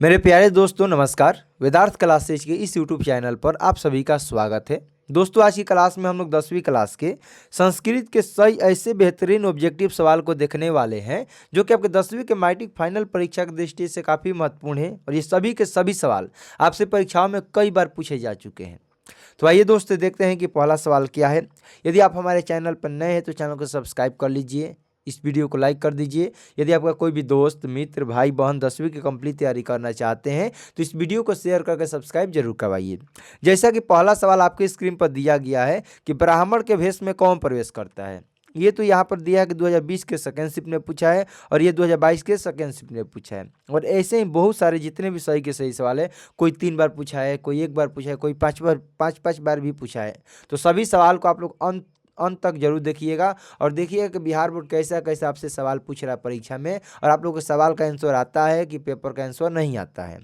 मेरे प्यारे दोस्तों नमस्कार। वेदार्थ क्लासेज के इस यूट्यूब चैनल पर आप सभी का स्वागत है। दोस्तों आज की क्लास में हम लोग 10वीं क्लास के संस्कृत के सही ऐसे बेहतरीन ऑब्जेक्टिव सवाल को देखने वाले हैं जो कि आपके 10वीं के मैट्रिक फाइनल परीक्षा की दृष्टि से काफ़ी महत्वपूर्ण है और ये सभी के सभी सवाल आपसे परीक्षाओं में कई बार पूछे जा चुके हैं। तो आइए दोस्तों देखते हैं कि पहला सवाल क्या है। यदि आप हमारे चैनल पर नए हैं तो चैनल को सब्सक्राइब कर लीजिए, इस वीडियो को लाइक कर दीजिए। यदि आपका कोई भी दोस्त मित्र भाई बहन 10वीं की कंप्लीट तैयारी करना चाहते हैं तो इस वीडियो को शेयर करके सब्सक्राइब जरूर करवाइए। जैसा कि पहला सवाल आपके स्क्रीन पर दिया गया है कि ब्राह्मण के भेष में कौन प्रवेश करता है। ये तो यहाँ पर दिया है कि 2020 के सेकेंड शिफ्ट में पूछा है और ये 2022 के सेकेंड शिफ्ट में पूछा है। और ऐसे ही बहुत सारे जितने भी सही के सही सवाल है, कोई 3 बार पूछा है, कोई 1 बार पूछा है, कोई 5 बार भी पूछा है। तो सभी सवाल को आप लोग अंत तक जरूर देखिएगा और देखिएगा कि बिहार बोर्ड कैसा कैसा आपसे सवाल पूछ रहा है परीक्षा में और आप लोग को सवाल का आंसर आता है कि पेपर का आंसर नहीं आता है।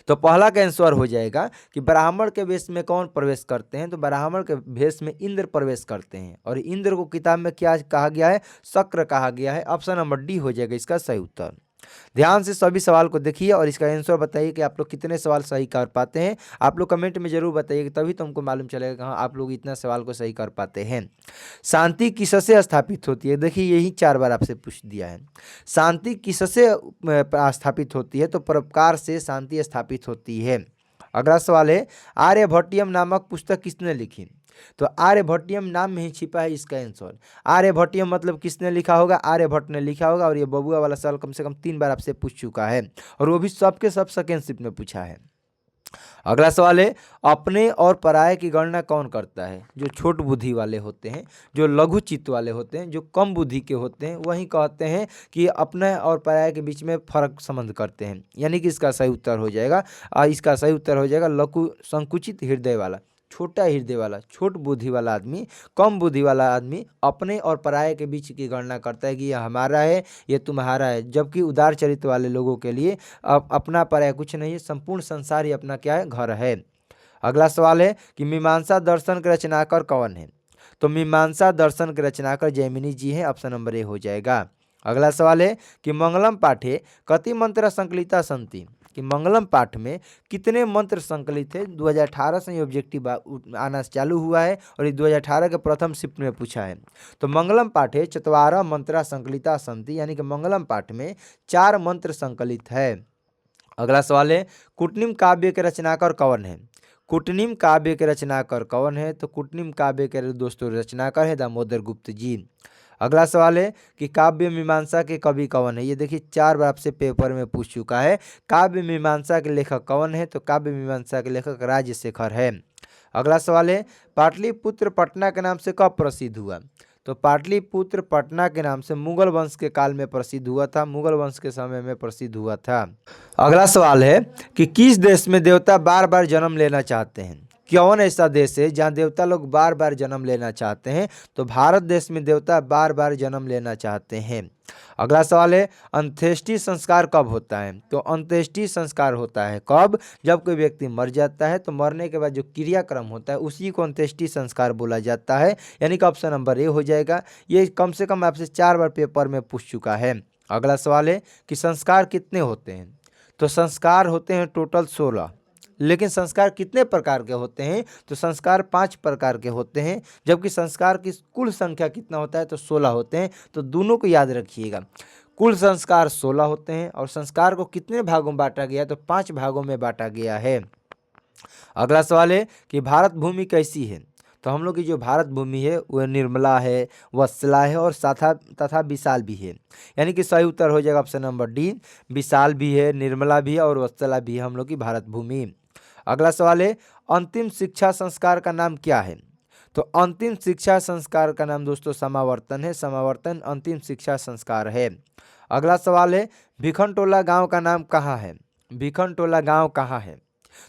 तो पहला का आंसर हो जाएगा कि ब्राह्मण के वेश में कौन प्रवेश करते हैं। तो ब्राह्मण के वेश में इंद्र प्रवेश करते हैं और इंद्र को किताब में क्या कहा गया है, शक्र कहा गया है। ऑप्शन नंबर डी हो जाएगा इसका सही उत्तर। ध्यान से सभी सवाल को देखिए और इसका आंसर बताइए कि आप लोग कितने सवाल सही कर पाते हैं। आप लोग कमेंट में जरूर बताइए, तभी तो हमको मालूम चलेगा कि हाँ आप लोग इतना सवाल को सही कर पाते हैं। शांति किससे स्थापित होती है, देखिए यही 4 बार आपसे पूछ दिया है। शांति किससे स्थापित होती है, तो परोपकार से शांति स्थापित होती है। अगला सवाल है आर्यभट्टियम नामक पुस्तक किसने लिखी। तो आर्यभट्टियम नाम में ही छिपा है इसका आंसर। आर्यभट्टियम मतलब किसने लिखा होगा, आर्यभट्ट ने लिखा होगा। और ये बबुआ वाला सवाल कम से कम 3 बार आपसे पूछ चुका है और वो भी सबके सब सेकेंड शिफ्ट में पूछा है। अगला सवाल है अपने और पराये की गणना कौन करता है। जो छोट बुद्धि वाले होते हैं, जो लघु चित्त वाले होते हैं, जो कम बुद्धि के होते हैं, वही कहते हैं कि अपने और पराये के बीच में फर्क संबंध करते हैं। यानी कि इसका सही उत्तर हो जाएगा इसका सही उत्तर हो जाएगा लघु संकुचित हृदय वाला, छोटा हृदय वाला, छोट बुद्धि वाला आदमी, कम बुद्धि वाला आदमी अपने और पराये के बीच की गणना करता है कि यह हमारा है, ये तुम्हारा है। जबकि उदार चरित्र वाले लोगों के लिए अपना पराया कुछ नहीं है, संपूर्ण संसार ही अपना क्या है, घर है। अगला सवाल है कि मीमांसा दर्शन के रचनाकार कौन है। तो मीमांसा दर्शन के रचनाकार जैमिनी जी हैं। ऑप्शन नंबर ए हो जाएगा। अगला सवाल है कि मंगलम पाठे कति मंत्र संकलिता संति। कि मंगलम पाठ में कितने मंत्र संकलित है। 2018 से ये ऑब्जेक्टिव आना चालू हुआ है और ये 2018 के प्रथम शिफ्ट में पूछा है। तो मंगलम पाठे चत्वारः मंत्रा संकलिता संति, यानी कि मंगलम पाठ में 4 मंत्र संकलित है। अगला सवाल है कुटनिम काव्य के रचनाकार कौन है। कुटनिम काव्य के रचनाकार कौन है। तो कुटनिम काव्य के दोस्तों रचनाकार है दामोदर गुप्त जी। अगला सवाल है कि काव्य मीमांसा के कवि कौन है। ये देखिए 4 बार आपसे पेपर में पूछ चुका है। काव्य मीमांसा के लेखक कौन है। तो काव्य मीमांसा के लेखक राजशेखर है। अगला सवाल है पाटलिपुत्र पटना के नाम से कब प्रसिद्ध हुआ। तो पाटलिपुत्र पटना के नाम से मुगल वंश के काल में प्रसिद्ध हुआ था, मुगल वंश के समय में प्रसिद्ध हुआ था। अगला सवाल है कि किस देश में देवता बार बार जन्म लेना चाहते हैं। कौन ऐसा देश है जहाँ देवता लोग बार बार जन्म लेना चाहते हैं। तो भारत देश में देवता बार बार जन्म लेना चाहते हैं। अगला सवाल है अंत्येष्टि संस्कार कब होता है। तो अंत्येष्टि संस्कार होता है कब, जब कोई व्यक्ति मर जाता है तो मरने के बाद जो क्रियाक्रम होता है उसी को अंत्येष्टि संस्कार बोला जाता है। यानी कि ऑप्शन नंबर ए हो जाएगा। ये कम से कम आपसे 4 बार पेपर में पूछ चुका है। अगला सवाल है कि संस्कार कितने होते हैं। तो संस्कार होते हैं टोटल 16। लेकिन संस्कार कितने प्रकार के होते हैं। तो संस्कार 5 प्रकार के होते हैं, जबकि संस्कार की कुल संख्या कितना होता है तो 16 होते हैं। तो दोनों को याद रखिएगा, कुल संस्कार 16 होते हैं और संस्कार को कितने भागों में बांटा गया है तो 5 भागों में बांटा गया है। अगला सवाल है कि भारत भूमि कैसी है। तो हम लोग की जो भारत भूमि है वह निर्मला है, वत्सला है और तथा विशाल भी है। यानी कि सही उत्तर हो जाएगा ऑप्शन नंबर डी, विशाल भी है, निर्मला भी है और वत्सला भी है हम लोग की भारत भूमि। अगला सवाल है अंतिम शिक्षा संस्कार का नाम क्या है। तो अंतिम शिक्षा संस्कार का नाम दोस्तों समावर्तन है। समावर्तन अंतिम शिक्षा संस्कार है। अगला सवाल है भिखनटोला गांव का नाम कहाँ है। भिखनटोला गांव कहाँ है।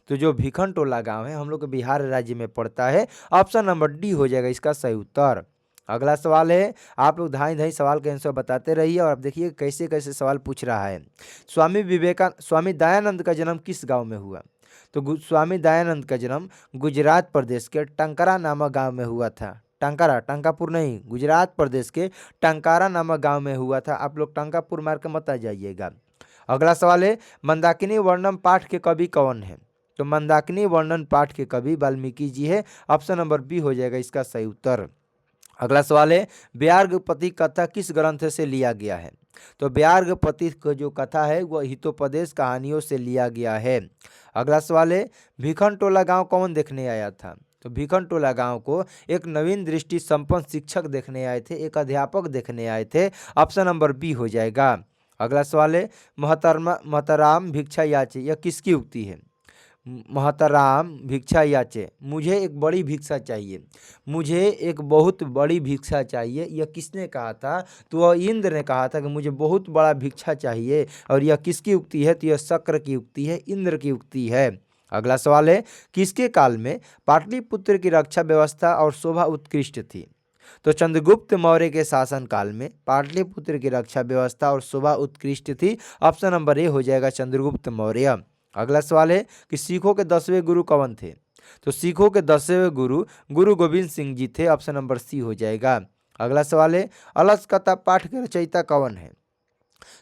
तो जो भिखनटोला गांव है हम लोग के बिहार राज्य में पड़ता है। ऑप्शन नंबर डी हो जाएगा इसका सही उत्तर। अगला सवाल है आप लोग धाई धाई सवाल के आंसर बताते रहिए और आप देखिए कैसे कैसे सवाल पूछ रहा है। स्वामी दयानंद का जन्म किस गांव में हुआ। तो स्वामी दयानंद का जन्म गुजरात प्रदेश के टंकारा नामक गांव में हुआ था। टंकारा, टंकापुर नहीं, गुजरात प्रदेश के टंकारा नामक गांव में हुआ था। आप लोग टंकापुर मार के मत आ जाइएगा। अगला सवाल है मंदाकिनी वर्णम पाठ के कवि कौन है? तो मंदाकिनी वर्णन पाठ के कवि वाल्मीकि जी है। ऑप्शन नंबर बी हो जाएगा इसका सही उत्तर। अगला सवाल है व्यार्गपति कथा किस ग्रंथ से लिया गया है? तो व्यार्गपति का जो कथा है वह हितोपदेश कहानियों से लिया गया है। अगला सवाल है भिखनटोला गांव कौन देखने आया था? तो भिखनटोला गांव को एक नवीन दृष्टि संपन्न शिक्षक देखने आए थे, एक अध्यापक देखने आए थे। ऑप्शन नंबर बी हो जाएगा। अगला सवाल है महतराम भिक्षा याचे, यह किसकी उक्ति है? महतराम भिक्षा याचे, मुझे एक बड़ी भिक्षा चाहिए, मुझे एक बहुत बड़ी भिक्षा चाहिए, यह किसने कहा था? तो वह इंद्र ने कहा था कि मुझे बहुत बड़ा भिक्षा चाहिए। और यह किसकी उक्ति है? तो यह शक्र की उक्ति है, इंद्र की उक्ति है। अगला सवाल है किसके काल में पाटलिपुत्र की रक्षा व्यवस्था और शोभा उत्कृष्ट थी? तो चंद्रगुप्त मौर्य के शासन काल में पाटलिपुत्र की रक्षा व्यवस्था और शोभा उत्कृष्ट थी। ऑप्शन नंबर ए हो जाएगा चंद्रगुप्त मौर्य। अगला सवाल है कि सिखों के 10वें गुरु कौन थे? तो सिखों के 10वें गुरु गुरु गोविंद सिंह जी थे। ऑप्शन नंबर सी हो जाएगा। अगला सवाल है अलस कथा पाठ के रचयिता कौन है?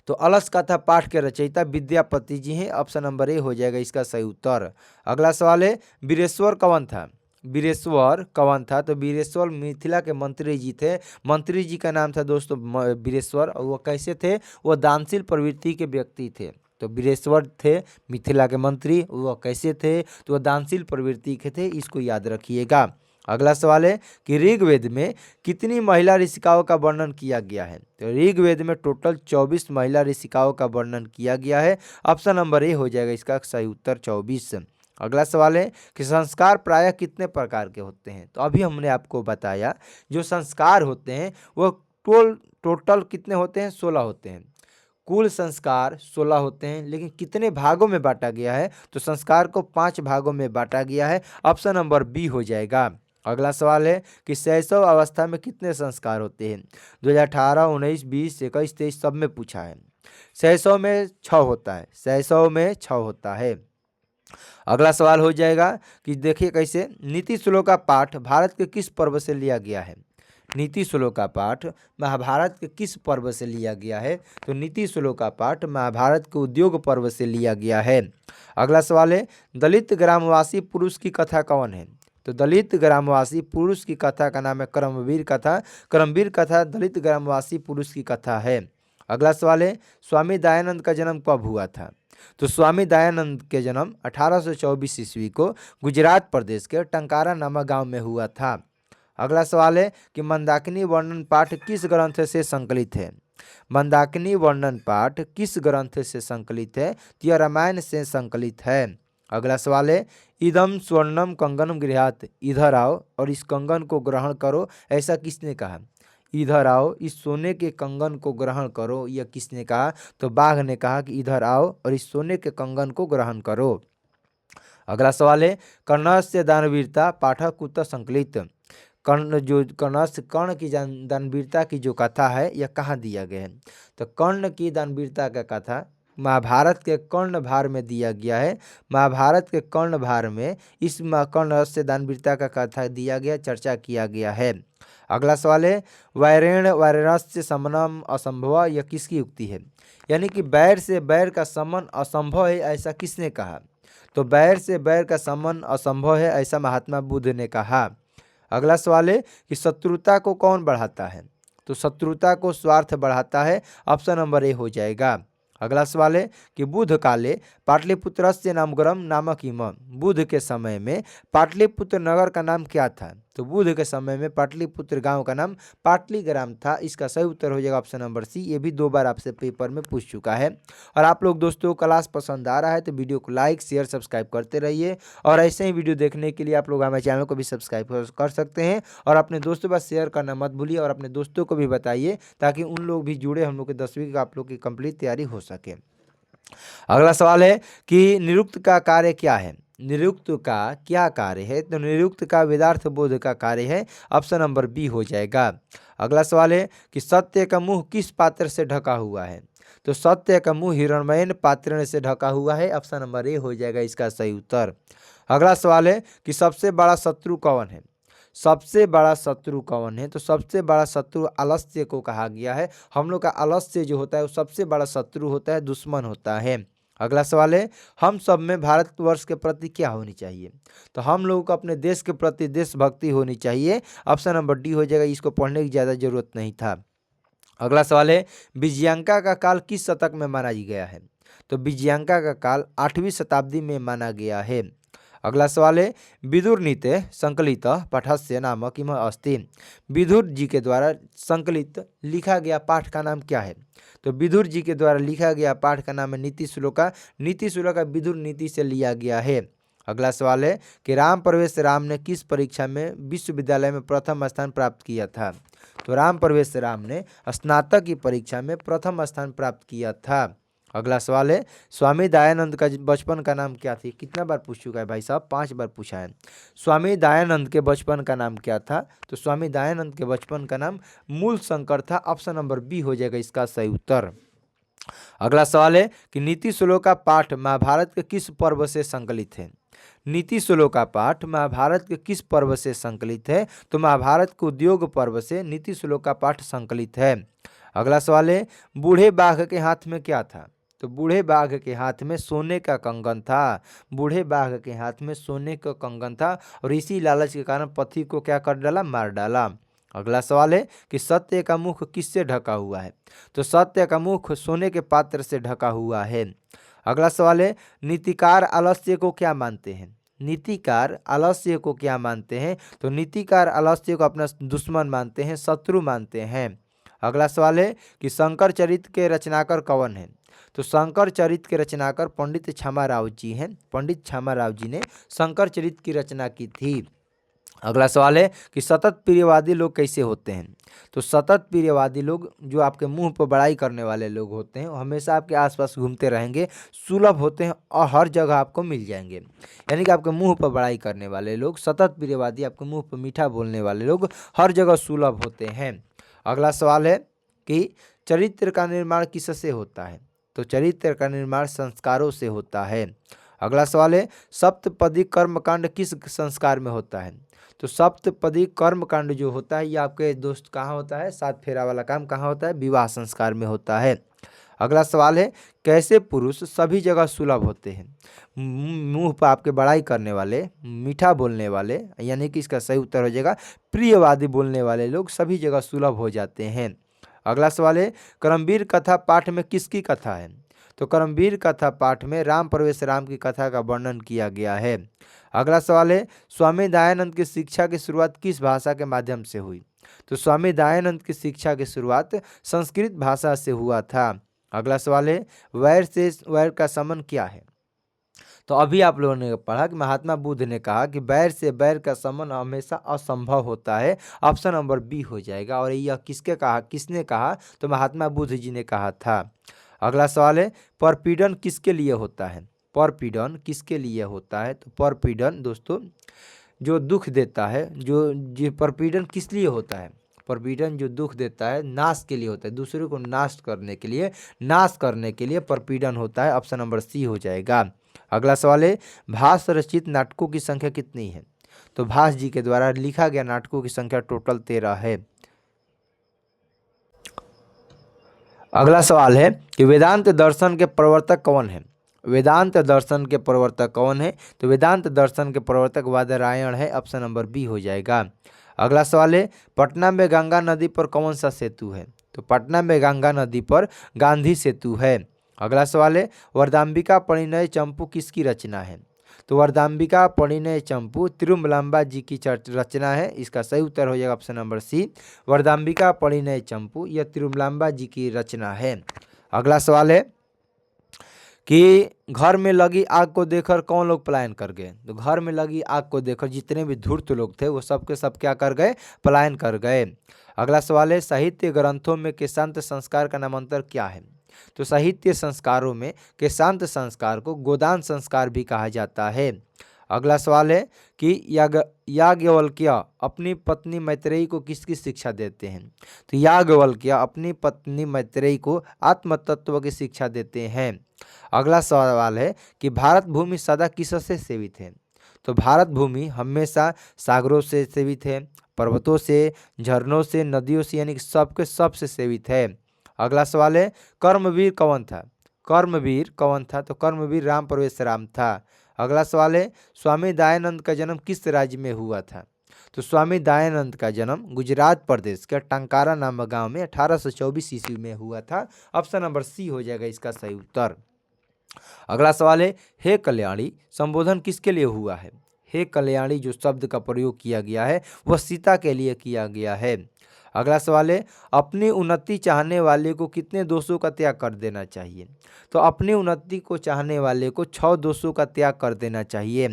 तो अलस कथा पाठ के रचयिता विद्यापति जी हैं। ऑप्शन नंबर ए हो जाएगा इसका सही उत्तर। अगला सवाल है वीरेश्वर कौन था? वीरेश्वर कौन था? तो वीरेश्वर मिथिला के मंत्री जी थे। मंत्री जी का नाम था दोस्तों वीरेश्वर। और वो कैसे थे? वो दानशील प्रवृत्ति के व्यक्ति थे। तो वीरेश्वर थे मिथिला के मंत्री। वो कैसे थे? तो वो दानशील प्रवृत्ति के थे, इसको याद रखिएगा। अगला सवाल है कि ऋग्वेद में कितनी महिला ऋषिकाओं का वर्णन किया गया है? तो ऋग्वेद में टोटल 24 महिला ऋषिकाओं का वर्णन किया गया है। ऑप्शन नंबर ए हो जाएगा इसका सही उत्तर 24। अगला सवाल है कि संस्कार प्रायः कितने प्रकार के होते हैं? तो अभी हमने आपको बताया जो संस्कार होते हैं वो टोटल कितने होते हैं? 16 होते हैं। कुल संस्कार 16 होते हैं, लेकिन कितने भागों में बांटा गया है? तो संस्कार को 5 भागों में बांटा गया है। ऑप्शन नंबर बी हो जाएगा। अगला सवाल है कि शैशव अवस्था में कितने संस्कार होते हैं? 2018, 19, 20, 21, 23 सब में पूछा है। शैशव में 6 होता है, शैशव में 6 होता है। अगला सवाल हो जाएगा कि देखिए कैसे नीति श्लोक का पाठ भारत के किस पर्व से लिया गया है? नीति श्लोक का पाठ महाभारत के किस पर्व से लिया गया है? तो नीति श्लोक का पाठ महाभारत के उद्योग पर्व से लिया गया है। अगला सवाल है दलित ग्रामवासी पुरुष की कथा कौन है? तो दलित ग्रामवासी पुरुष की कथा का नाम है कर्मवीर कथा। कर्मवीर कथा दलित ग्रामवासी पुरुष की कथा है। अगला सवाल है स्वामी दयानंद का जन्म कब हुआ था? तो स्वामी दयानंद के जन्म 1824 ईस्वी को गुजरात प्रदेश के टंकारा नामक गांव में हुआ था। अगला सवाल है कि मंदाकिनी वर्णन पाठ किस ग्रंथ से संकलित है? मंदाकिनी वर्णन पाठ किस ग्रंथ से संकलित है? तो यह रामायण से संकलित है। अगला सवाल है इदम स्वर्णम कंगनम गृहात, इधर आओ और इस कंगन को ग्रहण करो, ऐसा किसने कहा? इधर आओ इस सोने के कंगन को ग्रहण करो, यह किसने कहा? तो बाघ ने कहा कि इधर आओ और इस सोने के कंगन को ग्रहण करो। अगला सवाल है कर्णस्य दानवीरता पाठक कुत संकलित। कर्ण की दानवीरता की जो कथा है यह कहाँ दिया गया है? तो कर्ण की दानवीरता का कथा महाभारत के कर्ण भार में दिया गया है। महाभारत के कर्ण भार में इस कर्ण से दानवीरता का कथा दिया गया, चर्चा किया गया है। अगला सवाल है वैरेण वैरणस्य समनम असंभव, यह किसकी उक्ति है? यानी कि बैर से बैर का समन असंभव है, ऐसा किसने कहा? तो बैर से बैर का समन असंभव है, ऐसा महात्मा बुद्ध ने कहा। अगला सवाल है कि शत्रुता को कौन बढ़ाता है? तो शत्रुता को स्वार्थ बढ़ाता है। ऑप्शन नंबर ए हो जाएगा। अगला सवाल है कि बुद्ध काले पाटलिपुत्रस्य नामग्रम नामक इमं, बुद्ध के समय में पाटलिपुत्र नगर का नाम क्या था? तो बुद्ध के समय में पाटलिपुत्र गांव का नाम पाटलीग्राम था। इसका सही उत्तर हो जाएगा ऑप्शन नंबर सी। ये भी 2 बार आपसे पेपर में पूछ चुका है। और आप लोग दोस्तों क्लास पसंद आ रहा है तो वीडियो को लाइक शेयर सब्सक्राइब करते रहिए। और ऐसे ही वीडियो देखने के लिए आप लोग हमारे चैनल को भी सब्सक्राइब कर सकते हैं। और अपने दोस्तों पर शेयर करना मत भूलिए और अपने दोस्तों को भी बताइए ताकि उन लोग भी जुड़े, हम लोग के 10वीं का आप लोग की कंप्लीट तैयारी हो सके। अगला सवाल है कि निरुक्त का कार्य क्या है? निरुक्त का क्या कार्य है? तो निरुक्त का वेदार्थ बोध का कार्य है। ऑप्शन नंबर बी हो जाएगा। अगला सवाल है कि सत्य का मुंह किस पात्र से ढका हुआ है? तो सत्य का मुंह हिरण्मयन पात्र से ढका हुआ है। ऑप्शन नंबर ए हो जाएगा इसका सही उत्तर। अगला सवाल है कि सबसे बड़ा शत्रु कौन है? सबसे बड़ा शत्रु कौन है? तो सबसे बड़ा शत्रु आलस्य को कहा गया है। हम लोग का आलस्य जो होता है वो सबसे बड़ा शत्रु होता है, दुश्मन होता है। अगला सवाल है, हम सब में भारतवर्ष के प्रति क्या होनी चाहिए? तो हम लोगों को अपने देश के प्रति देशभक्ति होनी चाहिए। ऑप्शन नंबर डी हो जाएगा, इसको पढ़ने की ज़्यादा जरूरत नहीं था। अगला सवाल है, विजयांका का काल किस शतक में माना गया है? तो विजयांका का काल 8वीं शताब्दी में माना गया है। अगला सवाल है, विदुर नीते संकलित पाठस्य नाम किम अस्ति? विदुर जी के द्वारा संकलित लिखा गया पाठ का नाम क्या है? तो विदुर जी के द्वारा लिखा गया पाठ का नाम है नीति श्लोका। नीति श्लोका विदुर नीति से लिया गया है। अगला सवाल है कि राम प्रवेश राम ने किस परीक्षा में विश्वविद्यालय में प्रथम स्थान प्राप्त किया था? तो राम प्रवेश राम ने स्नातक की परीक्षा में प्रथम स्थान प्राप्त किया था। अगला सवाल है, स्वामी दयानंद का बचपन का नाम क्या थी? कितना बार पूछ चुका है भाई साहब? 5 बार पूछा है। स्वामी दयानंद के बचपन का नाम क्या था? तो स्वामी दयानंद के बचपन का नाम मूल शंकर था। ऑप्शन नंबर बी हो जाएगा इसका सही उत्तर। अगला सवाल है कि नीति श्लोक का पाठ महाभारत के किस पर्व से संकलित है? नीति श्लोक का पाठ महाभारत के किस पर्व से संकलित है? तो महाभारत के उद्योग पर्व से नीति श्लोक का पाठ संकलित है। अगला सवाल है, बूढ़े बाघ के हाथ में क्या था? तो बूढ़े बाघ के हाथ में सोने का कंगन था। बूढ़े बाघ के हाथ में सोने का कंगन था और इसी लालच के कारण पति को क्या कर डाला? मार डाला। अगला सवाल है कि सत्य का मुख किससे ढका हुआ है? तो सत्य का मुख सोने के पात्र से ढका हुआ है। अगला सवाल है, नीतिकार आलस्य को क्या मानते हैं? नीतिकार आलस्य को क्या मानते हैं? तो नीतिकार आलस्य को अपना दुश्मन मानते हैं, शत्रु मानते हैं। अगला सवाल है कि शंकर चरित्र के रचनाकार कौन है? तो शंकर चरित्र के रचनाकार पंडित छामाराव जी हैं। पंडित छामाराव जी ने शंकर चरित्र की रचना की थी। अगला सवाल है कि सतत प्रियवादी लोग कैसे होते हैं? तो सतत प्रियवादी लोग जो आपके मुंह पर बड़ाई करने वाले लोग होते हैं, वो हमेशा आपके आसपास घूमते रहेंगे, सुलभ होते हैं और हर जगह आपको मिल जाएंगे। यानी कि आपके मुंह पर बड़ाई करने वाले लोग, सतत प्रियवादी, आपके मुंह पर मीठा बोलने वाले लोग हर जगह सुलभ होते हैं। अगला सवाल है कि चरित्र का निर्माण किससे होता है? तो चरित्र का निर्माण संस्कारों से होता है। अगला सवाल है, सप्तपदी कर्मकांड किस संस्कार में होता है? तो सप्तपदी कर्मकांड जो होता है ये आपके दोस्त कहाँ होता है? 7 फेरा वाला काम कहाँ होता है? विवाह संस्कार में होता है। अगला सवाल है, कैसे पुरुष सभी जगह सुलभ होते हैं? मुंह पर आपके बड़ाई करने वाले, मीठा बोलने वाले, यानी कि इसका सही उत्तर हो जाएगा प्रियवादी बोलने वाले लोग सभी जगह सुलभ हो जाते हैं। अगला सवाल है, कर्मवीर कथा पाठ में किसकी कथा है? तो कर्मवीर कथा पाठ में राम प्रवेश राम की कथा का वर्णन किया गया है। अगला सवाल है, स्वामी दयानंद की शिक्षा की शुरुआत किस भाषा के माध्यम से हुई? तो स्वामी दयानंद की शिक्षा की शुरुआत संस्कृत भाषा से हुआ था। अगला सवाल है, वैर से वैर का शमन क्या है? तो अभी आप लोगों ने पढ़ा कि महात्मा बुद्ध ने कहा कि बैर से बैर का शमन हमेशा असंभव होता है। ऑप्शन नंबर बी हो जाएगा। और यह किसने कहा? तो महात्मा बुद्ध जी ने कहा था। अगला सवाल है, परपीड़न किसके लिए होता है? परपीड़न किसके लिए होता है? तो परपीड़न दोस्तों जो दुख देता है, जो परपीड़न किस लिए होता है? परपीड़न जो दुख देता है नाश के लिए होता है, दूसरे को नाश करने के लिए परपीड़न होता है। ऑप्शन नंबर सी हो जाएगा। अगला सवाल है, भास रचित नाटकों की संख्या कितनी है? तो भास जी के द्वारा लिखा गया नाटकों की संख्या टोटल 13 है। अगला सवाल है कि वेदांत दर्शन के प्रवर्तक कौन है? वेदांत दर्शन के प्रवर्तक कौन है? तो वेदांत दर्शन के प्रवर्तक बादरायण है। ऑप्शन नंबर बी हो जाएगा। अगला सवाल है, पटना में गंगा नदी पर कौन सा सेतु है? तो पटना में गंगा नदी पर गांधी सेतु है। अगला सवाल है, वरदाम्बिका परिणय चंपू किसकी रचना है? तो वरदाम्बिका परिणय चंपू तिरुमलांबा जी की रचना है। इसका सही उत्तर हो जाएगा ऑप्शन नंबर सी, वरदाम्बिका परिणय चंपू यह तिरुमलांबा जी की रचना है। अगला सवाल है कि घर में लगी आग को देखकर कौन लोग पलायन कर गए? तो घर में लगी आग को देखकर जितने भी धूर्त लोग थे वो सब के सब क्या कर गए? पलायन कर गए। अगला सवाल है, साहित्य ग्रंथों में केशांत संस्कार का नामांतर क्या है? तो साहित्य संस्कारों में केशांत संस्कार को गोदान संस्कार भी कहा जाता है। अगला सवाल है कि याज्ञवल्क्य अपनी पत्नी मैत्रेयी को किसकी शिक्षा देते हैं? तो याज्ञवल्क्य अपनी पत्नी मैत्रेयी को आत्म तत्व की शिक्षा देते हैं। अगला सवाल है कि भारत भूमि सदा किससे सेवित है? तो भारत भूमि हमेशा सागरों से सेवित है, पर्वतों से, झरनों से, नदियों से, यानी कि सबके सब से सेवित है। अगला सवाल है कर्मवीर कौन था? कर्मवीर कौन था? तो कर्मवीर राम प्रवेश राम था। अगला सवाल है स्वामी दयानंद का जन्म किस राज्य में हुआ था? तो स्वामी दयानंद का जन्म गुजरात प्रदेश के टंकारा नामक गांव में 1824 ईस्वी में हुआ था। ऑप्शन नंबर सी हो जाएगा इसका सही उत्तर। अगला सवाल है हे कल्याणी संबोधन किसके लिए हुआ है? हे कल्याणी जो शब्द का प्रयोग किया गया है वह सीता के लिए किया गया है। अगला सवाल है अपनी उन्नति चाहने वाले को कितने दोषों का त्याग कर देना चाहिए? तो अपनी उन्नति को चाहने वाले को 6 दोषों का त्याग कर देना चाहिए।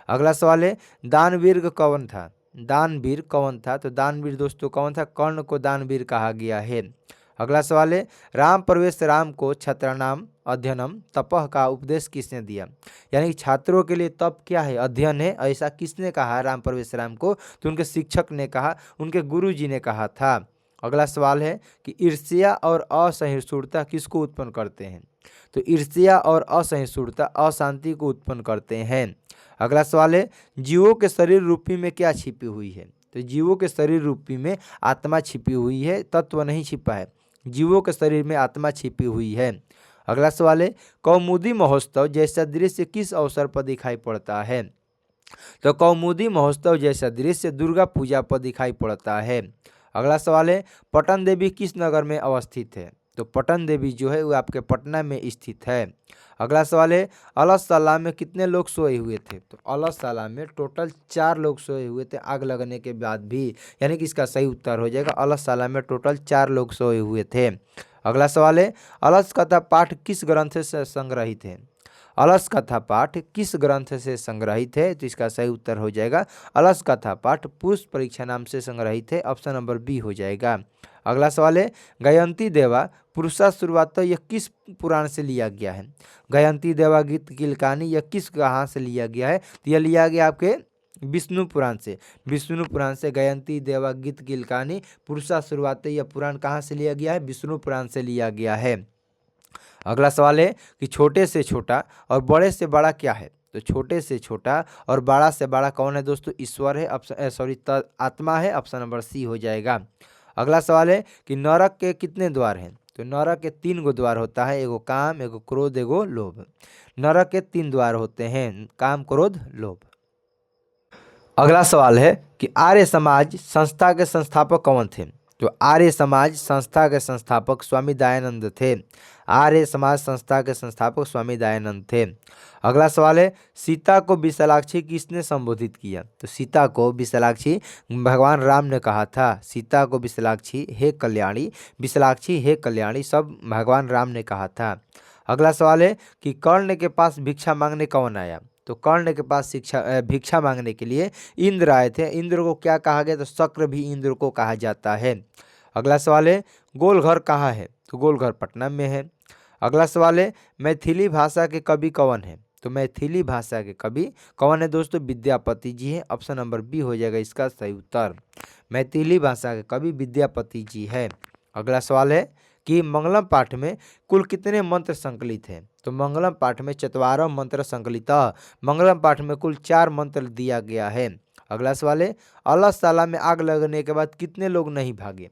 अगला सवाल है दानवीर कौन था? दानवीर कौन था? तो दानवीर दोस्तों कौन था? कर्ण को दानवीर कहा गया है। अगला सवाल है राम प्रवेश राम को छात्राणाम अध्ययनम तपह का उपदेश किसने दिया? यानी कि छात्रों के लिए तप क्या है? अध्ययन है। ऐसा किसने कहा राम प्रवेश राम को? तो उनके शिक्षक ने कहा, उनके गुरु जी ने कहा था। अगला सवाल है कि ईर्ष्या और असहिष्णुता किसको उत्पन्न करते हैं? तो ईर्ष्या और असहिष्णुता अशांति को उत्पन्न करते हैं। अगला सवाल है जीवों के शरीर रूपी में क्या छिपी हुई है? तो जीवों के शरीर रूपी में आत्मा छिपी हुई है, तत्व नहीं छिपा है। जीवों के शरीर में आत्मा छिपी हुई है। अगला सवाल है कौमुदी महोत्सव जैसा दृश्य किस अवसर पर दिखाई पड़ता है? तो कौमुदी महोत्सव जैसा दृश्य दुर्गा पूजा पर दिखाई पड़ता है। अगला सवाल है पटन देवी किस नगर में अवस्थित है? तो पटन देवी जो है वो आपके पटना में स्थित है। अगला सवाल है अलसतला में कितने लोग सोए हुए थे? तो अलसतला में टोटल 4 लोग सोए हुए थे आग लगने के बाद भी, यानी कि इसका सही उत्तर हो जाएगा अलसतला में टोटल 4 लोग सोए हुए थे। अगला सवाल है अलस कथा पाठ किस ग्रंथ से संग्रहित है? अलस कथा पाठ किस ग्रंथ से संग्रहित है? तो इसका सही उत्तर हो जाएगा अलस कथा पाठ पुष्प परीक्षा नाम से संग्रहित है। ऑप्शन नंबर बी हो जाएगा। अगला सवाल है गयंती देवा पुरुषा शुरुआत तो यह किस पुराण से लिया गया है? गयंती देवा गीत किलकानी यह किस कहाँ से लिया गया है? तो यह लिया गया आपके विष्णु पुराण से। विष्णु पुराण से गयंती देवा गीत किलकानी पुरुषा शुरुआत यह पुराण कहाँ से लिया गया है? विष्णु पुराण से लिया गया है। अगला सवाल है कि छोटे से छोटा और बड़े से बड़ा क्या है? तो छोटे से छोटा और बड़ा से बड़ा कौन है दोस्तों? ईश्वर है। आत्मा है। ऑप्शन नंबर सी हो जाएगा। अगला सवाल है कि नरक के कितने द्वार हैं? तो नरक के 3 गो द्वार होता है, एगो काम, एगो क्रोध, एगो लोभ। नरक के 3 द्वार होते हैं, काम, क्रोध, लोभ। अगला सवाल है कि आर्य समाज संस्था के संस्थापक कौन थे? तो आर्य समाज संस्था के संस्थापक स्वामी दयानंद थे। आर्य समाज संस्था के संस्थापक स्वामी दयानंद थे। अगला सवाल है सीता को विशालाक्षी किसने संबोधित किया? तो सीता को विशालाक्षी भगवान राम ने कहा था। सीता को विशालाक्षी हे कल्याणी, विशालाक्षी हे कल्याणी सब भगवान राम ने कहा था। अगला सवाल है कि कर्ण के पास भिक्षा मांगने कौन आया? तो कर्ण के पास भिक्षा मांगने के लिए इंद्र आए थे। इंद्र को क्या कहा गया? तो शक्र भी इंद्र को कहा जाता है। अगला सवाल है गोलघर कहाँ है? तो गोलघर पटना में है। अगला सवाल है मैथिली भाषा के कवि कौन है? तो मैथिली भाषा के कवि कौन है दोस्तों? विद्यापति जी हैं। ऑप्शन नंबर बी हो जाएगा इसका सही उत्तर। मैथिली भाषा के कवि विद्यापति जी है। अगला सवाल है कि मंगलम पाठ में कुल कितने मंत्र संकलित हैं? तो मंगलम पाठ में 4 मंत्र संकलित। मंगलम पाठ में कुल 4 मंत्र दिया गया है। अगला सवाल है अलसशाला में आग लगने के बाद कितने लोग नहीं भागे?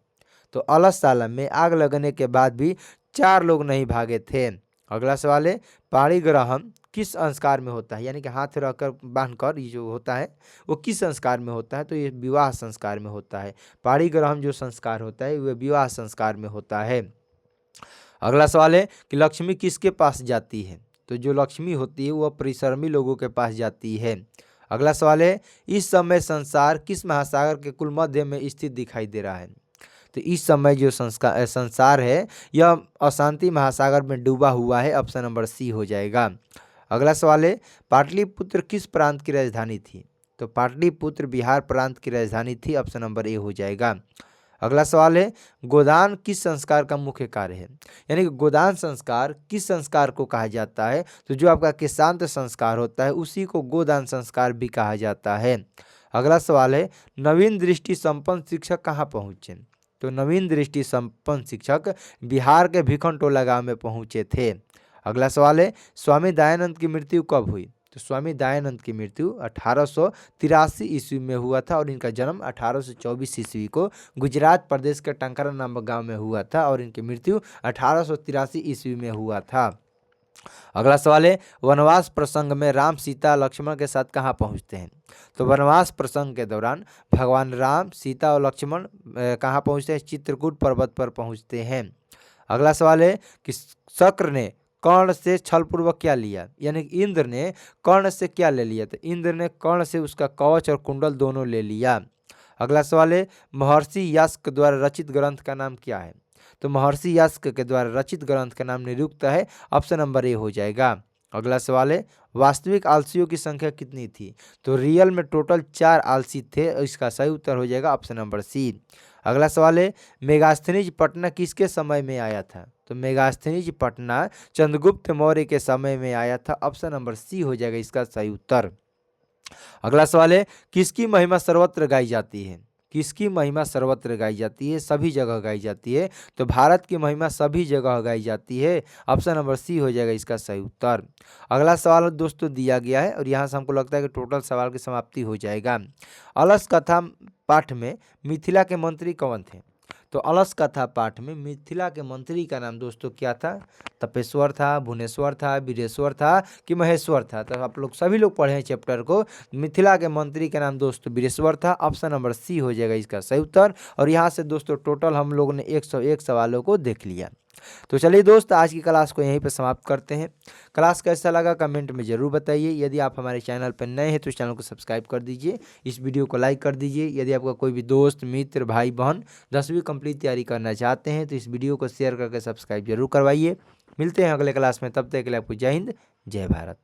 तो अलसशाला में आग लगने के बाद भी 4 लोग नहीं भागे थे। अगला सवाल है पाणिग्रहण किस संस्कार में होता है? यानी कि हाथ रखकर बांधकर ये जो होता है वो किस संस्कार में होता है? तो ये विवाह संस्कार में होता है। पाणिग्रहण जो संस्कार होता है वह विवाह संस्कार में होता है। अगला सवाल है कि लक्ष्मी किसके पास जाती है? तो जो लक्ष्मी होती है वह परिश्रमी लोगों के पास जाती है। अगला सवाल है इस समय संसार किस महासागर के कुल मध्य में स्थित दिखाई दे रहा है? तो इस समय जो संसार है यह अशांति महासागर में डूबा हुआ है। ऑप्शन नंबर सी हो जाएगा। अगला सवाल है पाटलिपुत्र किस प्रांत की राजधानी थी? तो पाटलिपुत्र बिहार प्रांत की राजधानी थी। ऑप्शन नंबर ए हो जाएगा। अगला सवाल है गोदान किस संस्कार का मुख्य कार्य है? यानी कि गोदान संस्कार किस संस्कार को कहा जाता है? तो जो आपका केशांत संस्कार होता है उसी को गोदान संस्कार भी कहा जाता है। अगला सवाल है नवीन दृष्टि संपन्न शिक्षक कहाँ पहुँचे? तो नवीन दृष्टि संपन्न शिक्षक बिहार के भिखनटोला गांव में पहुँचे थे। अगला सवाल है स्वामी दयानंद की मृत्यु कब हुई? तो स्वामी दयानंद की मृत्यु 1883 ईस्वी में हुआ था और इनका जन्म 1824 ईस्वी को गुजरात प्रदेश के टंकारा नामक गांव में हुआ था और इनकी मृत्यु 1883 ईस्वी में हुआ था। अगला सवाल है, वनवास प्रसंग में राम सीता लक्ष्मण के साथ कहाँ पहुँचते हैं? तो वनवास प्रसंग के दौरान भगवान राम, सीता और लक्ष्मण कहाँ पहुँचते हैं? चित्रकूट पर्वत पर पहुँचते हैं। अगला सवाल है कि शक्र ने कर्ण से छलपूर्वक क्या लिया? यानी कि इंद्र ने कर्ण से क्या ले लिया? तो इंद्र ने कर्ण से उसका कवच और कुंडल दोनों ले लिया। अगला सवाल है, महर्षि यास्क द्वारा रचित ग्रंथ का नाम क्या है? तो महर्षि यास्क के द्वारा रचित ग्रंथ का नाम निरुक्त है। ऑप्शन नंबर ए हो जाएगा। अगला सवाल है, वास्तविक आलसियों की संख्या कितनी थी? तो रियल में टोटल 4 आलसी थे। इसका सही उत्तर हो जाएगा ऑप्शन नंबर सी। अगला सवाल है, मेगास्थनीज पटना किसके समय में आया था? तो मेगास्थनीज पटना चंद्रगुप्त मौर्य के समय में आया था। ऑप्शन नंबर सी हो जाएगा इसका सही उत्तर। अगला सवाल है, किसकी महिमा सर्वत्र गाई जाती है? किसकी महिमा सर्वत्र गाई जाती है? सभी जगह गाई जाती है। तो भारत की महिमा सभी जगह गाई जाती है। ऑप्शन नंबर सी हो जाएगा इसका सही उत्तर। अगला सवाल दोस्तों दिया गया है और यहाँ से हमको लगता है कि टोटल सवाल की समाप्ति हो जाएगा। अलस कथा पाठ में मिथिला के मंत्री कौन थे? तो अलस कथा पाठ में मिथिला के मंत्री का नाम दोस्तों क्या था? तपेश्वर था, भुवनेश्वर था, वीरेश्वर था कि महेश्वर था? तो आप लोग सभी लोग पढ़े हैं चैप्टर को। मिथिला के मंत्री का नाम दोस्तों वीरेश्वर था। ऑप्शन नंबर सी हो जाएगा इसका सही उत्तर। और यहाँ से दोस्तों टोटल हम लोगों ने 101 सवालों को देख लिया। तो चलिए दोस्त, आज की क्लास को यहीं पर समाप्त करते हैं। क्लास कैसा लगा कमेंट में ज़रूर बताइए। यदि आप हमारे चैनल पर नए हैं तो इस चैनल को सब्सक्राइब कर दीजिए, इस वीडियो को लाइक कर दीजिए। यदि आपका कोई भी दोस्त, मित्र, भाई बहन 10वीं कंप्लीट तैयारी करना चाहते हैं तो इस वीडियो को शेयर करके सब्सक्राइब जरूर करवाइए। मिलते हैं अगले क्लास में, तब तक के लिए आपको जय हिंद, जय भारत।